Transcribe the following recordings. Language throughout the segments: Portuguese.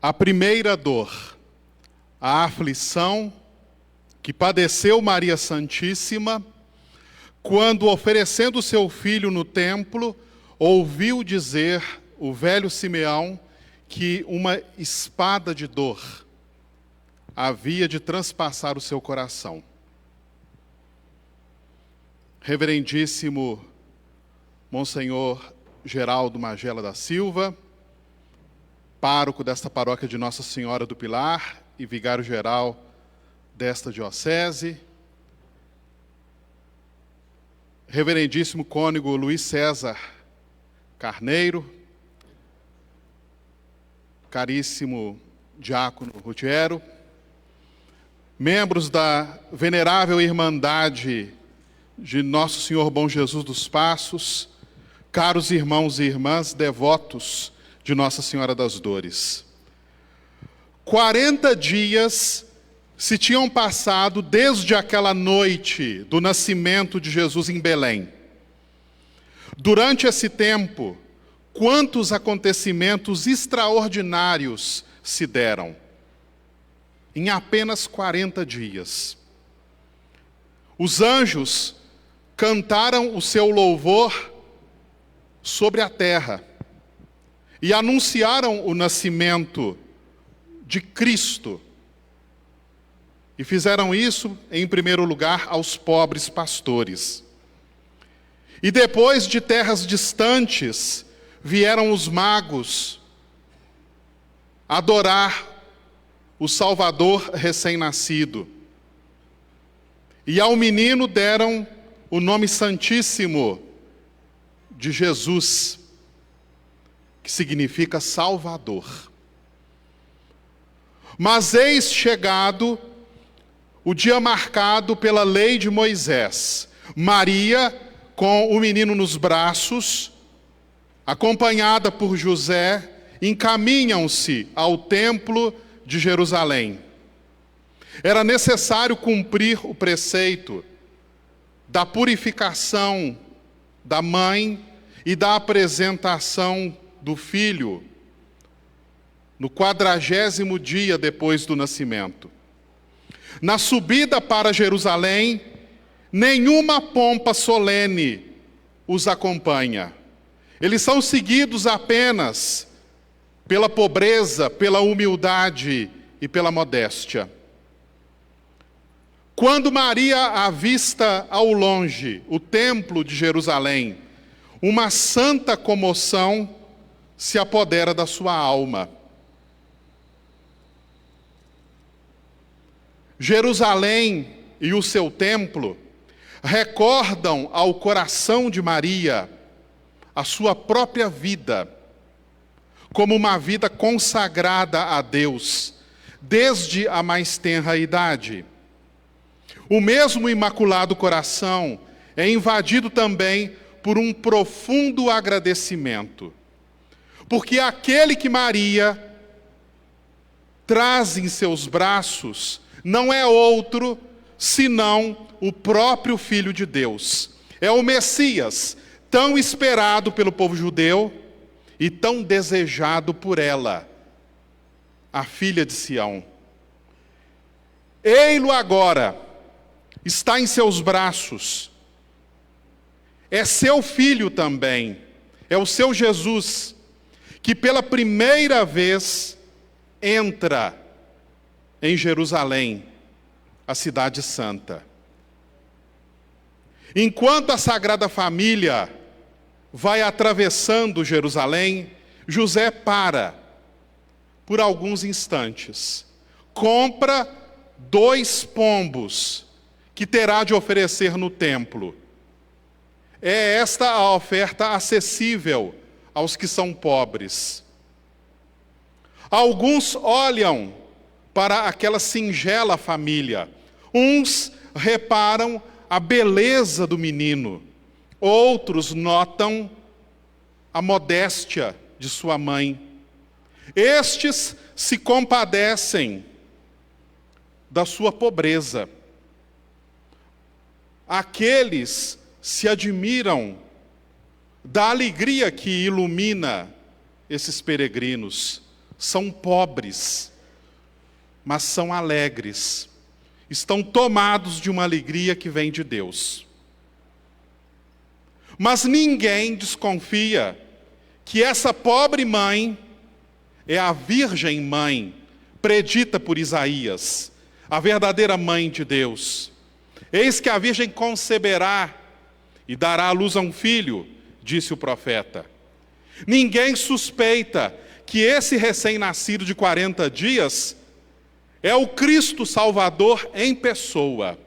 A primeira dor, a aflição que padeceu Maria Santíssima, quando, oferecendo seu filho no templo, ouviu dizer o velho Simeão que uma espada de dor havia de transpassar o seu coração. Reverendíssimo Monsenhor Geraldo Magela da Silva, pároco desta paróquia de Nossa Senhora do Pilar e vigário-geral desta diocese, reverendíssimo cônego Luiz César Carneiro, caríssimo diácono Rutiero, membros da venerável Irmandade de Nosso Senhor Bom Jesus dos Passos, caros irmãos e irmãs devotos de Nossa Senhora das Dores. 40 dias se tinham passado desde aquela noite do nascimento de Jesus em Belém. Durante esse tempo, quantos acontecimentos extraordinários se deram? Em apenas 40 dias. Os anjos cantaram o seu louvor sobre a terra e anunciaram o nascimento de Cristo. E fizeram isso, em primeiro lugar, aos pobres pastores. E depois, de terras distantes, vieram os magos adorar o Salvador recém-nascido. E ao menino deram o nome santíssimo de Jesus, que significa Salvador. Mas eis chegado o dia marcado pela lei de Moisés. Maria, com o menino nos braços, acompanhada por José, encaminham-se ao templo de Jerusalém. Era necessário cumprir o preceito da purificação da mãe e da apresentação do filho no 40º dia depois do nascimento. Na subida para Jerusalém, nenhuma pompa solene os acompanha. Eles são seguidos apenas pela pobreza, pela humildade e pela modéstia. Quando Maria avista ao longe o templo de Jerusalém, uma santa comoção se apodera da sua alma. Jerusalém e o seu templo recordam ao coração de Maria a sua própria vida, como uma vida consagrada a Deus, desde a mais tenra idade. O mesmo Imaculado Coração é invadido também por um profundo agradecimento, porque aquele que Maria traz em seus braços não é outro senão o próprio Filho de Deus. É o Messias, tão esperado pelo povo judeu e tão desejado por ela, a filha de Sião. Ei-lo agora, está em seus braços. É seu filho também, é o seu Jesus, que pela primeira vez entra em Jerusalém, a cidade santa. Enquanto a Sagrada Família vai atravessando Jerusalém, José para por alguns instantes, compra 2 pombos que terá de oferecer no templo. É esta a oferta acessível aos que são pobres. Alguns olham para aquela singela família. Uns reparam a beleza do menino. Outros notam a modéstia de sua mãe. Estes se compadecem da sua pobreza. Aqueles se admiram da alegria que ilumina esses peregrinos. são pobres, mas são alegres. Estão tomados de uma alegria que vem de Deus. Mas ninguém desconfia que essa pobre mãe é a Virgem Mãe, predita por Isaías, a verdadeira mãe de Deus. Eis que a Virgem conceberá e dará à luz a um filho, disse o profeta. Ninguém suspeita que esse recém-nascido de 40 dias é o Cristo Salvador em pessoa.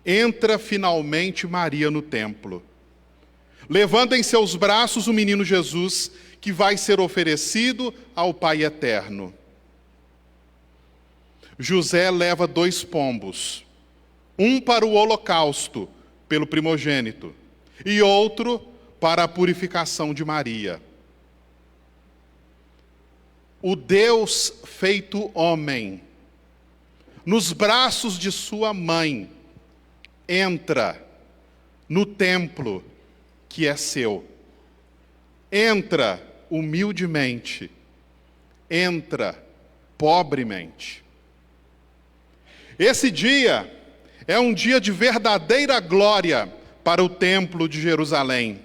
Entra finalmente Maria no templo, levando em seus braços o menino Jesus, que vai ser oferecido ao Pai Eterno. José leva 2 pombos, um para o holocausto, pelo primogênito, e outro para a purificação de Maria. O Deus feito homem, nos braços de sua mãe, entra no templo que é seu. Entra humildemente, entra pobremente. Esse dia é um dia de verdadeira glória para o templo de Jerusalém.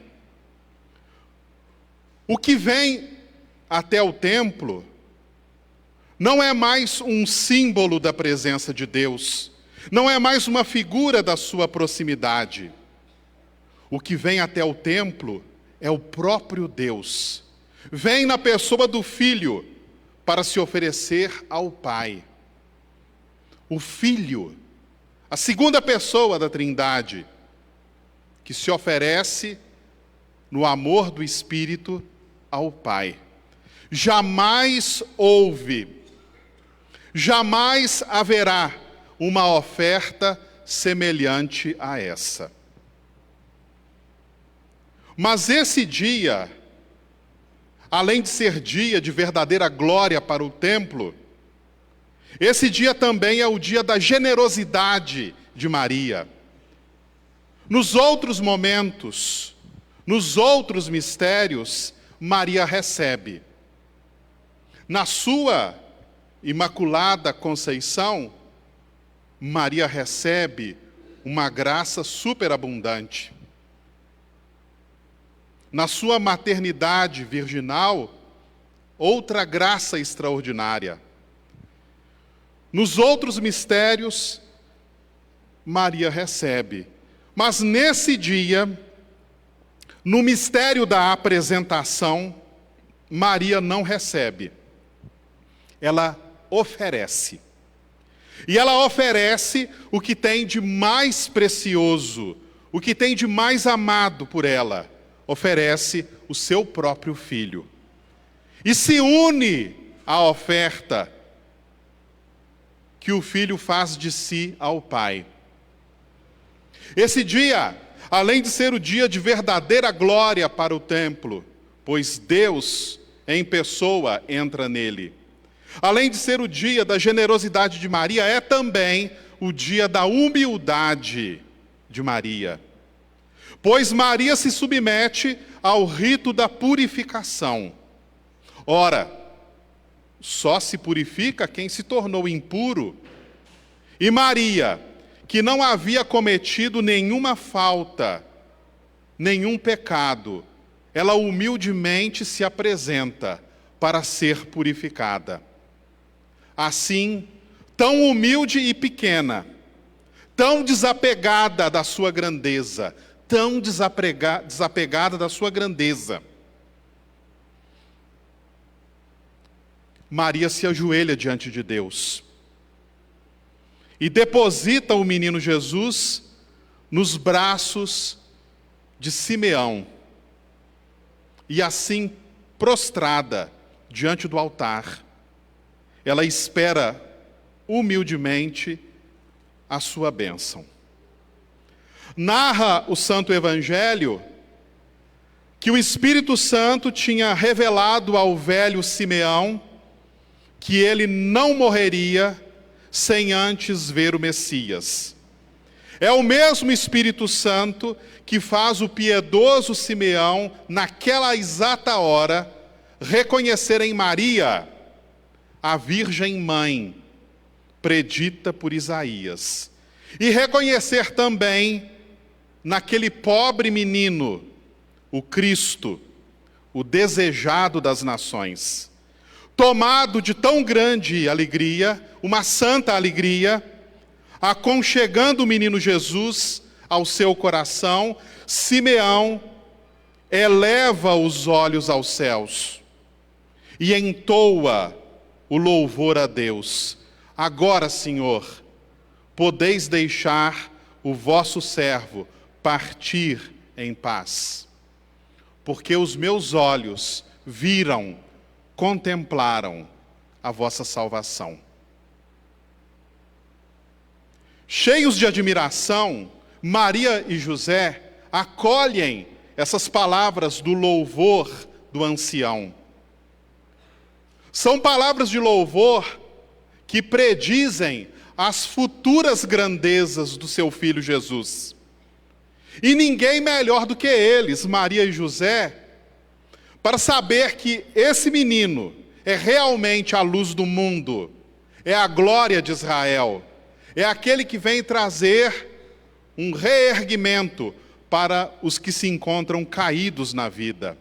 O que vem até o templo não é mais um símbolo da presença de Deus, não é mais uma figura da sua proximidade. O que vem até o templo é o próprio Deus. Vem na pessoa do Filho para se oferecer ao Pai. O Filho, a segunda pessoa da Trindade, que se oferece no amor do Espírito ao Pai. Jamais houve, jamais haverá uma oferta semelhante a essa. Mas esse dia, além de ser dia de verdadeira glória para o templo, esse dia também é o dia da generosidade de Maria. Nos outros momentos, nos outros mistérios, Maria recebe. Na sua Imaculada Conceição, Maria recebe uma graça superabundante. Na sua maternidade virginal, outra graça extraordinária. Nos outros mistérios, Maria recebe. Mas nesse dia, no mistério da apresentação, Maria não recebe. Ela oferece. E ela oferece o que tem de mais precioso, o que tem de mais amado por ela. Oferece o seu próprio filho. E se une à oferta que o filho faz de si ao Pai. Esse dia, além de ser o dia de verdadeira glória para o templo, pois Deus em pessoa entra nele. Além de ser o dia da generosidade de Maria, é também o dia da humildade de Maria. Pois Maria se submete ao rito da purificação. Ora, só se purifica quem se tornou impuro. E Maria, que não havia cometido nenhuma falta, nenhum pecado, ela humildemente se apresenta para ser purificada. Assim, tão humilde e pequena, tão desapegada da sua grandeza, tão desapegada da sua grandeza, Maria se ajoelha diante de Deus e deposita o menino Jesus nos braços de Simeão. E assim, prostrada diante do altar, ela espera humildemente a sua bênção. Narra o Santo Evangelho que o Espírito Santo tinha revelado ao velho Simeão que ele não morreria sem antes ver o Messias. É o mesmo Espírito Santo que faz o piedoso Simeão, naquela exata hora, reconhecer em Maria a Virgem Mãe, predita por Isaías, e reconhecer também naquele pobre menino o Cristo, o desejado das nações. Tomado de tão grande alegria, uma santa alegria, aconchegando o menino Jesus ao seu coração, Simeão eleva os olhos aos céus e entoa o louvor a Deus. Agora, Senhor, podeis deixar o vosso servo partir em paz, porque os meus olhos viram, contemplaram a vossa salvação. Cheios de admiração, Maria e José acolhem essas palavras do louvor do ancião. São palavras de louvor que predizem as futuras grandezas do seu filho Jesus. E ninguém melhor do que eles, Maria e José, para saber que esse menino é realmente a luz do mundo, é a glória de Israel, é aquele que vem trazer um reerguimento para os que se encontram caídos na vida.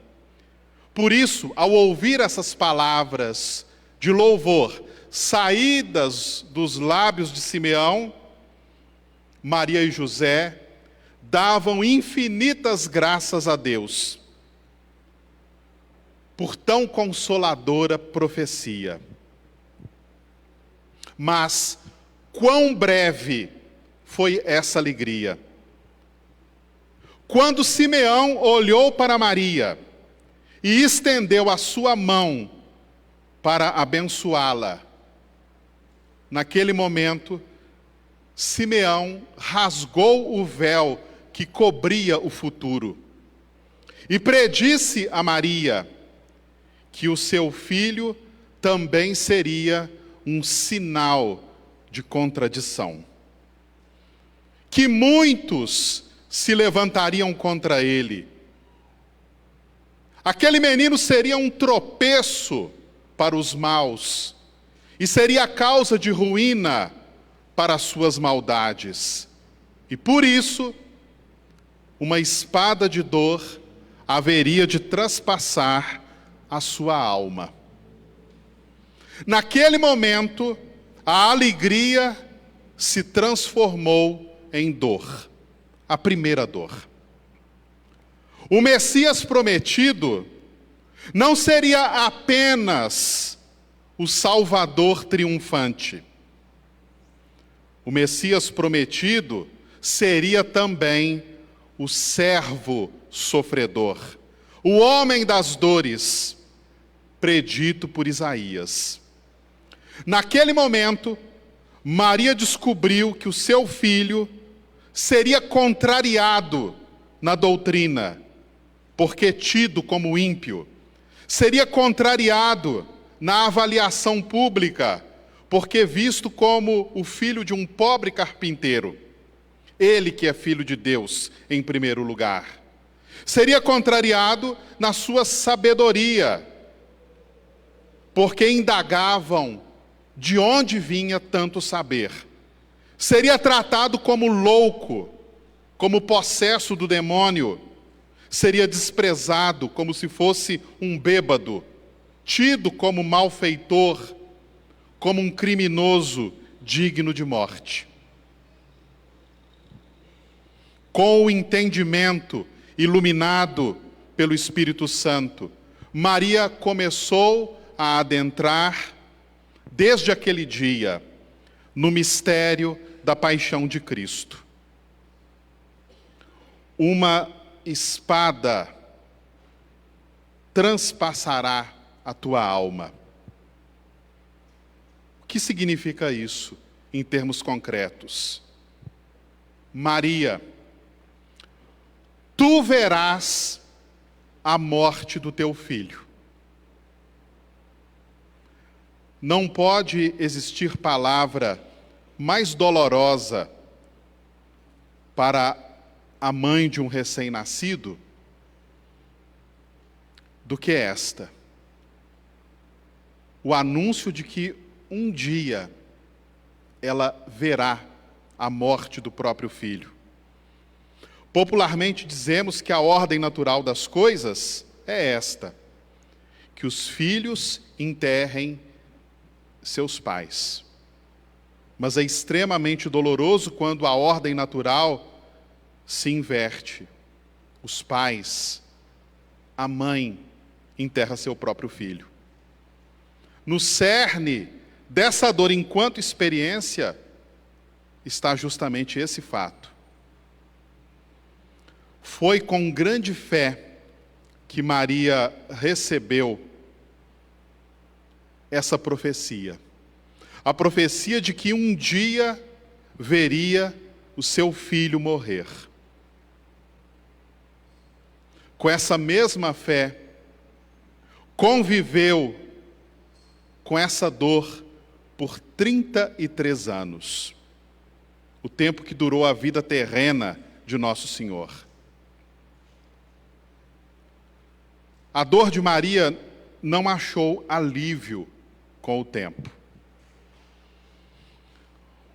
Por isso, ao ouvir essas palavras de louvor saídas dos lábios de Simeão, Maria e José davam infinitas graças a Deus por tão consoladora profecia. Mas quão breve foi essa alegria! Quando Simeão olhou para Maria e estendeu a sua mão para abençoá-la, naquele momento, Simeão rasgou o véu que cobria o futuro e predisse a Maria que o seu filho também seria um sinal de contradição, que muitos se levantariam contra ele. Aquele menino seria um tropeço para os maus e seria a causa de ruína para as suas maldades. E por isso, uma espada de dor haveria de traspassar a sua alma. Naquele momento, a alegria se transformou em dor, a primeira dor. O Messias prometido não seria apenas o Salvador triunfante. O Messias prometido seria também o servo sofredor, o homem das dores, predito por Isaías. Naquele momento, Maria descobriu que o seu filho seria contrariado na doutrina, porque tido como ímpio, seria contrariado na avaliação pública, porque visto como o filho de um pobre carpinteiro, ele que é filho de Deus em primeiro lugar. Seria contrariado na sua sabedoria, porque indagavam de onde vinha tanto saber. Seria tratado como louco, como possesso do demônio. Seria desprezado como se fosse um bêbado, tido como malfeitor, como um criminoso digno de morte. Com o entendimento iluminado pelo Espírito Santo, Maria começou a adentrar, desde aquele dia, no mistério da paixão de Cristo. Uma espada transpassará a tua alma. O que significa isso em termos concretos? Maria, tu verás a morte do teu filho. Não pode existir palavra mais dolorosa para a mãe de um recém-nascido do que esta. o anúncio de que um dia ela verá a morte do próprio filho. Popularmente dizemos que a ordem natural das coisas é esta: que os filhos enterrem seus pais. Mas é extremamente doloroso quando a ordem natural se inverte. Os pais, a mãe, enterra seu próprio filho. No cerne dessa dor enquanto experiência está justamente esse fato. Foi com grande fé que Maria recebeu essa profecia. A profecia de que um dia veria o seu filho morrer. Com essa mesma fé, conviveu com essa dor por 33 anos. O tempo que durou a vida terrena de Nosso Senhor. A dor de Maria não achou alívio com o tempo.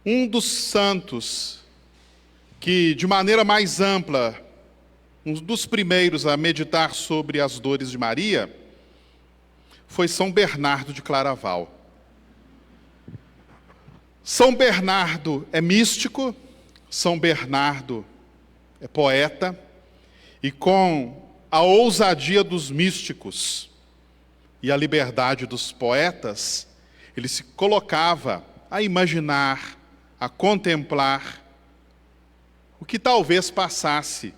Um dos santos que, de maneira mais ampla, um dos primeiros a meditar sobre as dores de Maria, foi São Bernardo de Claraval. São Bernardo é místico, São Bernardo é poeta, e com a ousadia dos místicos e a liberdade dos poetas, ele se colocava a imaginar, a contemplar o que talvez passasse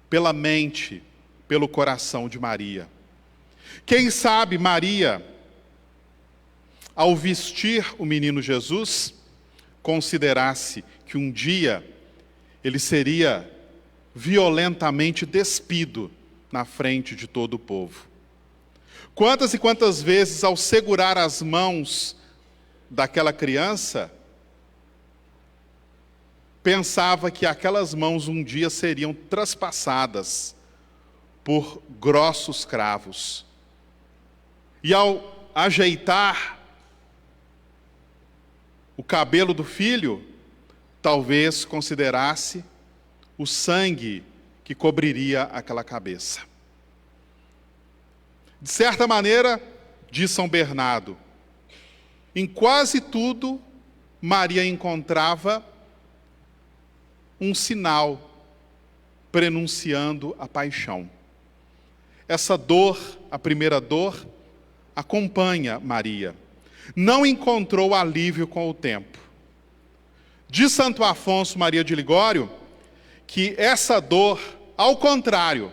pela mente, pelo coração de Maria. Quem sabe Maria, ao vestir o menino Jesus, considerasse que um dia ele seria violentamente despido na frente de todo o povo. Quantas e quantas vezes, ao segurar as mãos daquela criança, pensava que aquelas mãos um dia seriam traspassadas por grossos cravos. E ao ajeitar o cabelo do filho, talvez considerasse o sangue que cobriria aquela cabeça. De certa maneira, diz São Bernardo, em quase tudo Maria encontrava um sinal prenunciando a paixão. Essa dor, a primeira dor, acompanha Maria. Não encontrou alívio com o tempo. Diz Santo Afonso Maria de Ligório que essa dor, ao contrário,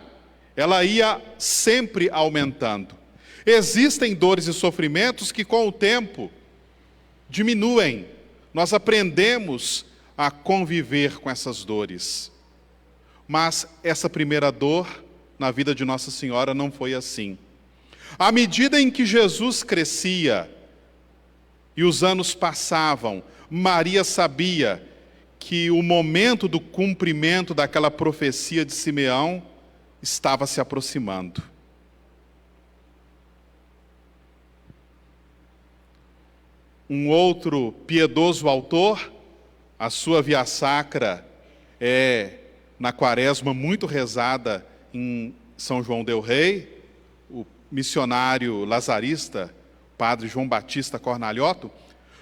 ela ia sempre aumentando. Existem dores e sofrimentos que com o tempo diminuem. Nós aprendemos a conviver com essas dores. Mas essa primeira dor na vida de Nossa Senhora não foi assim. À medida em que Jesus crescia e os anos passavam, Maria sabia que o momento do cumprimento daquela profecia de Simeão estava se aproximando. Um outro piedoso autor, a sua via sacra é na Quaresma muito rezada em São João del Rei, o missionário lazarista, padre João Batista Cornalhoto,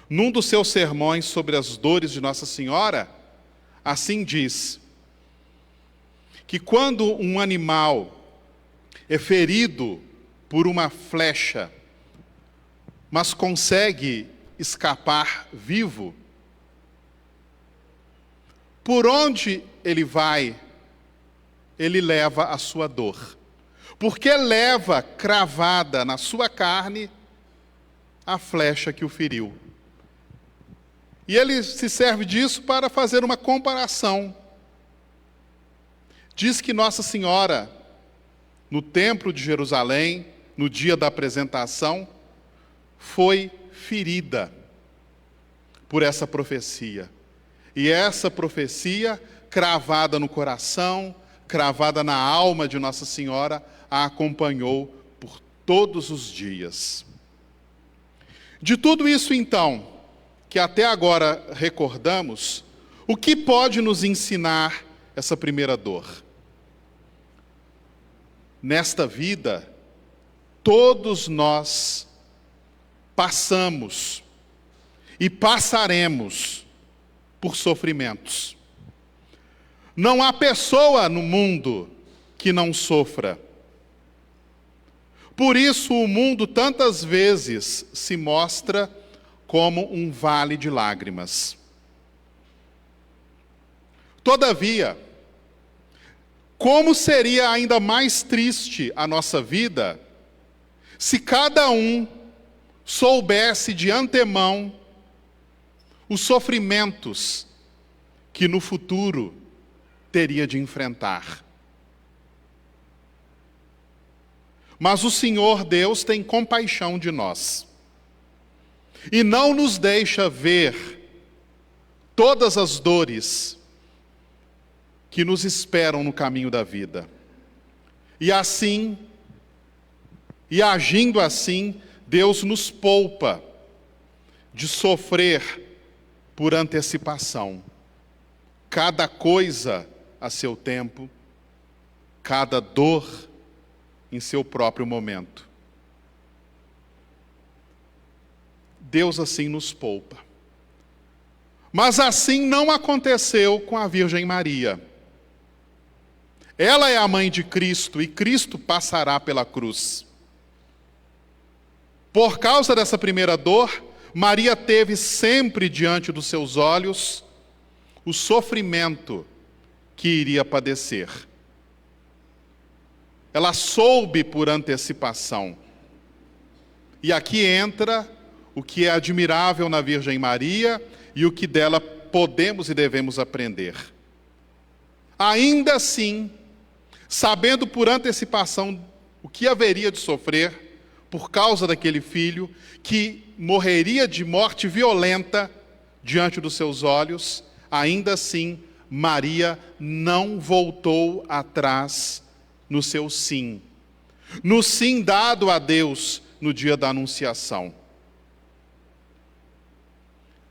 num dos seus sermões sobre as dores de Nossa Senhora, assim diz, que quando um animal é ferido por uma flecha, mas consegue escapar vivo, por onde ele vai, ele leva a sua dor. Porque leva cravada na sua carne a flecha que o feriu. E ele se serve disso para fazer uma comparação. Diz que Nossa Senhora, no Templo de Jerusalém, no dia da apresentação, foi ferida por essa profecia. E essa profecia, cravada no coração, cravada na alma de Nossa Senhora, a acompanhou por todos os dias. De tudo isso, então, que até agora recordamos, o que pode nos ensinar essa primeira dor? Nesta vida, todos nós passamos e passaremos por sofrimentos. Não há pessoa no mundo que não sofra. Por isso o mundo tantas vezes se mostra como um vale de lágrimas. Todavia, como seria ainda mais triste a nossa vida se cada um soubesse de antemão os sofrimentos que no futuro teria de enfrentar. Mas o Senhor Deus tem compaixão de nós e não nos deixa ver todas as dores que nos esperam no caminho da vida. E assim, e agindo assim, Deus nos poupa de sofrer por antecipação. Cada coisa a seu tempo, cada dor em seu próprio momento. Deus assim nos poupa. Mas assim não aconteceu com a Virgem Maria. Ela é a mãe de Cristo e Cristo passará pela cruz. Por causa dessa primeira dor, Maria teve sempre diante dos seus olhos o sofrimento que iria padecer. Ela soube por antecipação. E aqui entra o que é admirável na Virgem Maria e o que dela podemos e devemos aprender. Ainda assim, sabendo por antecipação o que haveria de sofrer por causa daquele filho, que morreria de morte violenta diante dos seus olhos, ainda assim, Maria não voltou atrás no seu sim. No sim dado a Deus no dia da anunciação.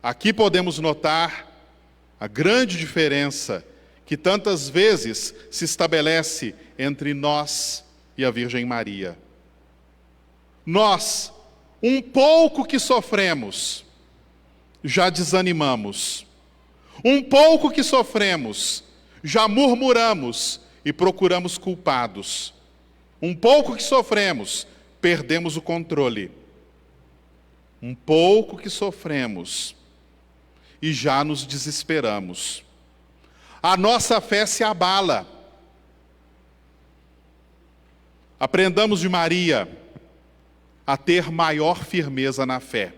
Aqui podemos notar a grande diferença que tantas vezes se estabelece entre nós e a Virgem Maria. Nós, um pouco que sofremos, já desanimamos. Um pouco que sofremos, já murmuramos e procuramos culpados. Um pouco que sofremos, perdemos o controle. Um pouco que sofremos e já nos desesperamos. A nossa fé se abala. Aprendamos de Maria a ter maior firmeza na fé.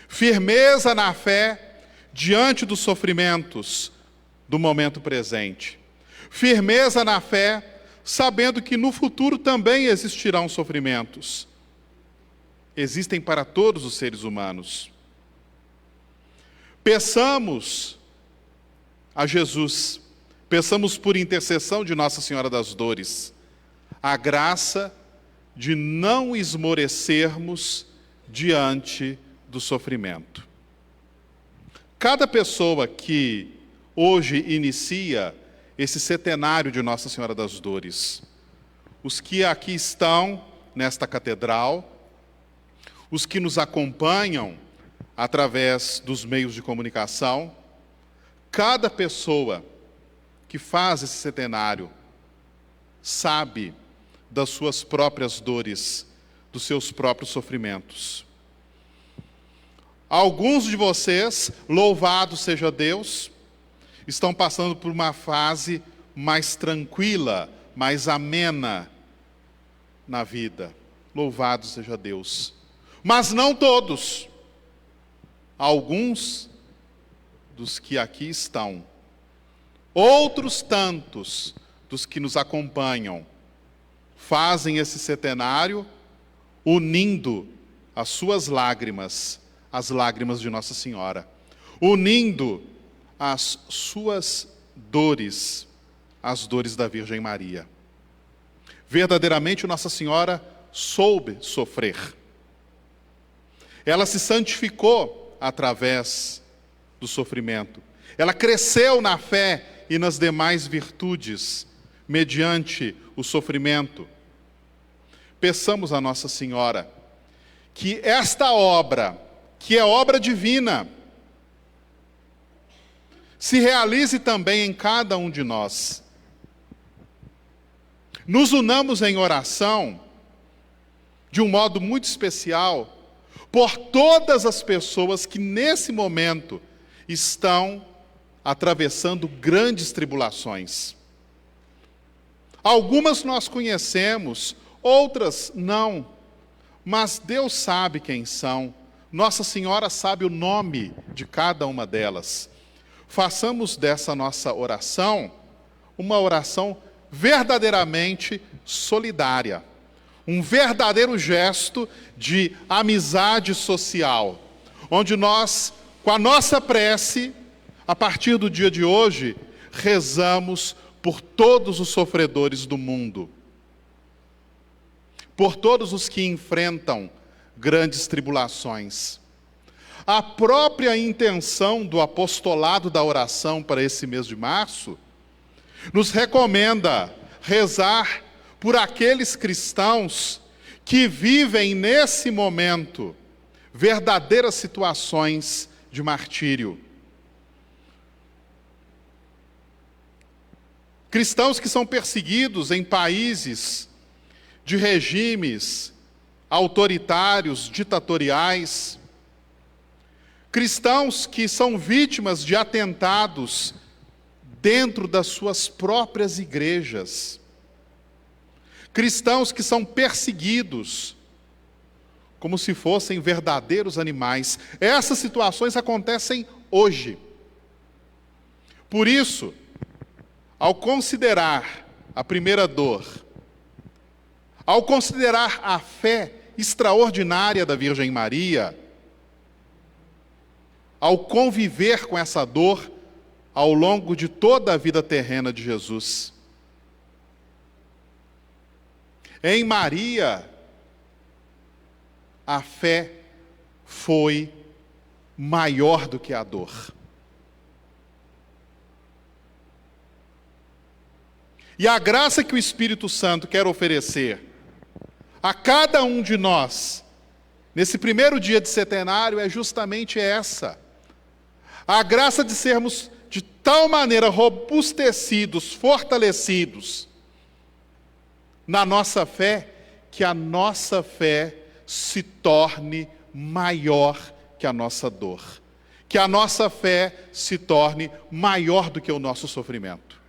Firmeza na fé diante dos sofrimentos do momento presente. Firmeza na fé, sabendo que no futuro também existirão sofrimentos. Existem para todos os seres humanos. Peçamos a Jesus, peçamos por intercessão de Nossa Senhora das Dores, a graça de não esmorecermos diante do sofrimento. Cada pessoa que hoje inicia esse centenário de Nossa Senhora das Dores, os que aqui estão nesta catedral, os que nos acompanham através dos meios de comunicação, cada pessoa que faz esse centenário sabe das suas próprias dores, dos seus próprios sofrimentos. Alguns de vocês, louvado seja Deus, estão passando por uma fase mais tranquila, mais amena na vida. Louvado seja Deus. Mas não todos. Alguns dos que aqui estão, outros tantos dos que nos acompanham, fazem esse centenário unindo as suas lágrimas, as lágrimas de Nossa Senhora, unindo as suas dores, as dores da Virgem Maria. Verdadeiramente Nossa Senhora soube sofrer. Ela se santificou através do sofrimento. Ela cresceu na fé e nas demais virtudes, mediante o sofrimento. Peçamos a Nossa Senhora que esta obra, que é obra divina, se realize também em cada um de nós. Nos unamos em oração, de um modo muito especial, por todas as pessoas que nesse momento estão atravessando grandes tribulações. Algumas nós conhecemos, outras não, mas Deus sabe quem são. Nossa Senhora sabe o nome de cada uma delas. Façamos dessa nossa oração uma oração verdadeiramente solidária, um verdadeiro gesto de amizade social, onde nós, com a nossa prece, a partir do dia de hoje, rezamos por todos os sofredores do mundo, por todos os que enfrentam grandes tribulações. A própria intenção do apostolado da oração para esse mês de março nos recomenda rezar por aqueles cristãos que vivem nesse momento verdadeiras situações de martírio. Cristãos que são perseguidos em países de regimes autoritários, ditatoriais. Cristãos que são vítimas de atentados dentro das suas próprias igrejas. Cristãos que são perseguidos como se fossem verdadeiros animais. Essas situações acontecem hoje. Por isso, ao considerar a primeira dor, ao considerar a fé extraordinária da Virgem Maria, ao conviver com essa dor ao longo de toda a vida terrena de Jesus. Em Maria, a fé foi maior do que a dor. E a graça que o Espírito Santo quer oferecer a cada um de nós, nesse primeiro dia de setenário, é justamente essa. A graça de sermos de tal maneira robustecidos, fortalecidos na nossa fé, que a nossa fé se torne maior que a nossa dor. Que a nossa fé se torne maior do que o nosso sofrimento.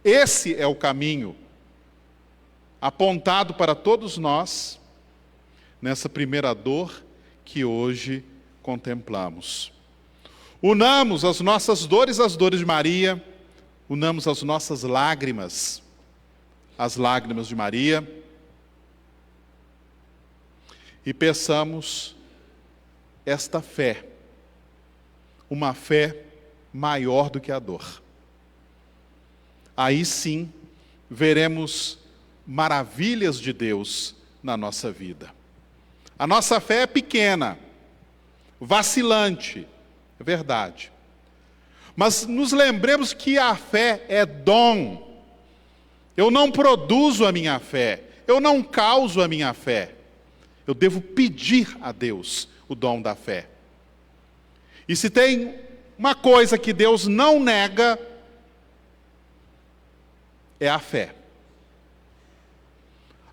Esse é o caminho apontado para todos nós nessa primeira dor que hoje contemplamos. Unamos as nossas dores às dores de Maria, unamos as nossas lágrimas às lágrimas de Maria e peçamos esta fé, uma fé maior do que a dor. Aí sim, veremos maravilhas de Deus na nossa vida. A nossa fé é pequena, vacilante, é verdade. Mas nos lembremos que a fé é dom. Eu não produzo a minha fé, eu não causo a minha fé. Eu devo pedir a Deus o dom da fé. E se tem uma coisa que Deus não nega, é a fé.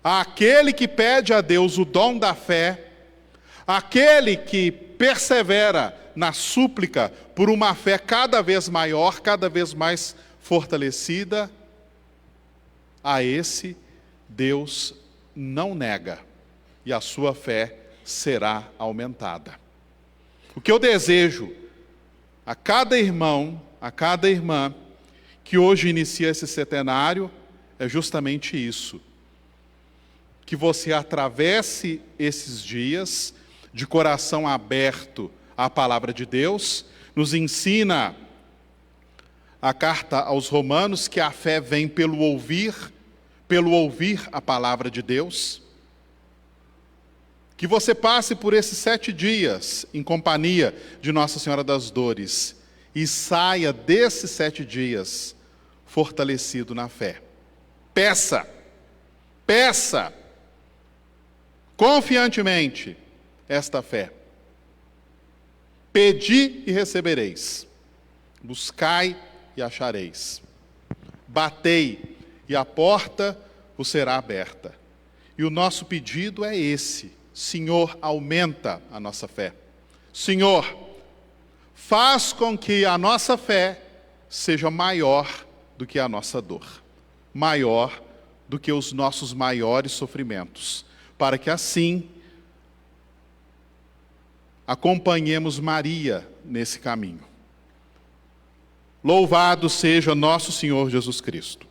Aquele que pede a Deus o dom da fé, aquele que persevera na súplica por uma fé cada vez maior, cada vez mais fortalecida, a esse Deus não nega, e a sua fé será aumentada. O que eu desejo a cada irmão, a cada irmã, que hoje inicia esse setenário, é justamente isso. Que você atravesse esses dias de coração aberto à palavra de Deus. Nos ensina a carta aos Romanos que a fé vem pelo ouvir a palavra de Deus. Que você passe por esses 7 dias em companhia de Nossa Senhora das Dores e saia desses 7 dias fortalecido na fé. Peça, peça, confiantemente esta fé. Pedi e recebereis, buscai e achareis, batei e a porta vos será aberta. E o nosso pedido é esse: Senhor, aumenta a nossa fé. Senhor, faz com que a nossa fé seja maior do que a nossa dor, maior do que os nossos maiores sofrimentos, para que assim acompanhemos Maria nesse caminho. Louvado seja nosso Senhor Jesus Cristo.